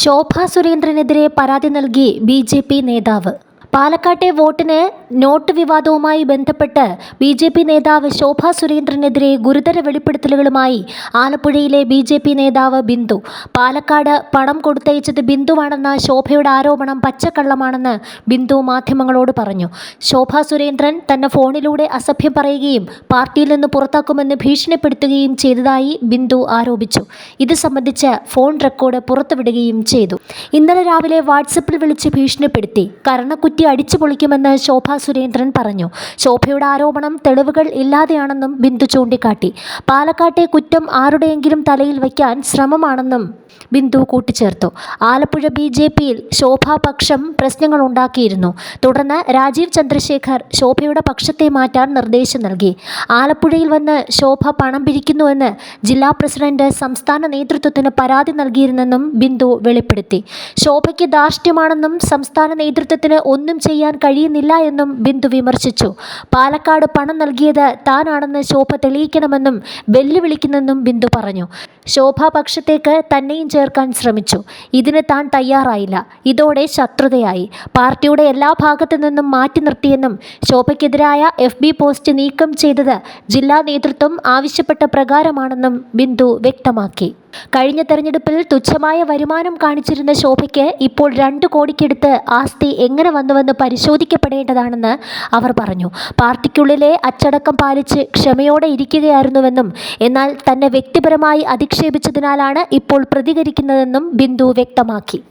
ശോഭാ സുരേന്ദ്രനെതിരെ പരാതി നൽകി ബി.ജെ.പി. നേതാവ്. പാലക്കാട്ടെ വോട്ടിന് നോട്ട് വിവാദവുമായി ബന്ധപ്പെട്ട് ബി.ജെ.പി. നേതാവ് ശോഭാ സുരേന്ദ്രനെതിരെ ഗുരുതര വെളിപ്പെടുത്തലുകളുമായി ആലപ്പുഴയിലെ ബി.ജെ.പി. നേതാവ് ബിന്ദു. പാലക്കാട് പണം കൊടുത്തയച്ചത് ബിന്ദുവാണെന്ന ശോഭയുടെ ആരോപണം പച്ചക്കള്ളമാണെന്ന് ബിന്ദു മാധ്യമങ്ങളോട് പറഞ്ഞു. ശോഭാ സുരേന്ദ്രൻ തന്നെ ഫോണിലൂടെ അസഭ്യം പറയുകയും പാർട്ടിയിൽ നിന്ന് പുറത്താക്കുമെന്ന് ഭീഷണിപ്പെടുത്തുകയും ചെയ്തതായി ബിന്ദു ആരോപിച്ചു. ഇത് സംബന്ധിച്ച് ഫോൺ റെക്കോർഡ് പുറത്തുവിടുകയും ചെയ്തു. ഇന്നലെ രാവിലെ വാട്സപ്പിൽ വിളിച്ച് ഭീഷണിപ്പെടുത്തി. കരണക്കുറ്റി അടിച്ചു പൊളിക്കുമെന്ന് ശോഭാ സുരേന്ദ്രൻ പറഞ്ഞു. ശോഭയുടെ ആരോപണം തെളിവുകൾ ഇല്ലാതെയാണെന്നും ബിന്ദു ചൂണ്ടിക്കാട്ടി. പാലക്കാട്ടെ കുറ്റം ആരുടെയെങ്കിലും തലയിൽ വയ്ക്കാൻ ശ്രമമാണെന്നും ബിന്ദു കൂട്ടിച്ചേർത്തു. ആലപ്പുഴ ബി.ജെ.പിയിൽ ശോഭാപക്ഷം പ്രശ്നങ്ങളുണ്ടാക്കിയിരുന്നു. തുടർന്ന് രാജീവ് ചന്ദ്രശേഖർ ശോഭയുടെ പക്ഷത്തെ മാറ്റാൻ നിർദ്ദേശം നൽകി. ആലപ്പുഴയിൽ വന്ന് ശോഭ പണം പിരിക്കുന്നുവെന്ന് ജില്ലാ പ്രസിഡന്റ് സംസ്ഥാന നേതൃത്വത്തിന് പരാതി നൽകിയിരുന്നെന്നും ബിന്ദു വെളിപ്പെടുത്തി. ശോഭയ്ക്ക് ധാർഷ്ട്യമാണെന്നും സംസ്ഥാന നേതൃത്വത്തിന് ഒന്നും ചെയ്യാൻ കഴിയുന്നില്ല എന്നും ബിന്ദു വിമർശിച്ചു. പാലക്കാട് പണം നൽകിയത് താനാണെന്ന് ശോഭ തെളിയിക്കണമെന്നും വെല്ലുവിളിക്കുന്നെന്നും ബിന്ദു പറഞ്ഞു. ശോഭാപക്ഷത്തേക്ക് തന്നെയും ചേർക്കാൻ ശ്രമിച്ചു. ഇതിന് താൻ തയ്യാറായില്ല. ഇതോടെ ശത്രുതയായി. പാർട്ടിയുടെ എല്ലാ ഭാഗത്തു നിന്നും മാറ്റി നിർത്തിയെന്നും ശോഭയ്ക്കെതിരായ FB പോസ്റ്റ് നീക്കം ചെയ്തത് ജില്ലാ നേതൃത്വം ആവശ്യപ്പെട്ട പ്രകാരമാണെന്നും ബിന്ദു വ്യക്തമാക്കി. കഴിഞ്ഞ തെരഞ്ഞെടുപ്പിൽ തുച്ഛമായ വരുമാനം കാണിച്ചിരുന്ന ശോഭയ്ക്ക് ഇപ്പോൾ 2 കോടിക്കടുത്ത് ആസ്തി എങ്ങനെ വന്നുവെന്ന് പരിശോധിക്കപ്പെടേണ്ടതാണെന്ന് അവർ പറഞ്ഞു. പാർട്ടിക്കുള്ളിലെ അച്ചടക്കം പാലിച്ച് ക്ഷമയോടെ ഇരിക്കുകയായിരുന്നുവെന്നും എന്നാൽ തന്നെ വ്യക്തിപരമായി അധിക്ഷേപിച്ചതിനാലാണ് ഇപ്പോൾ പ്രതികരിക്കുന്നതെന്നും ബിന്ദു വ്യക്തമാക്കി.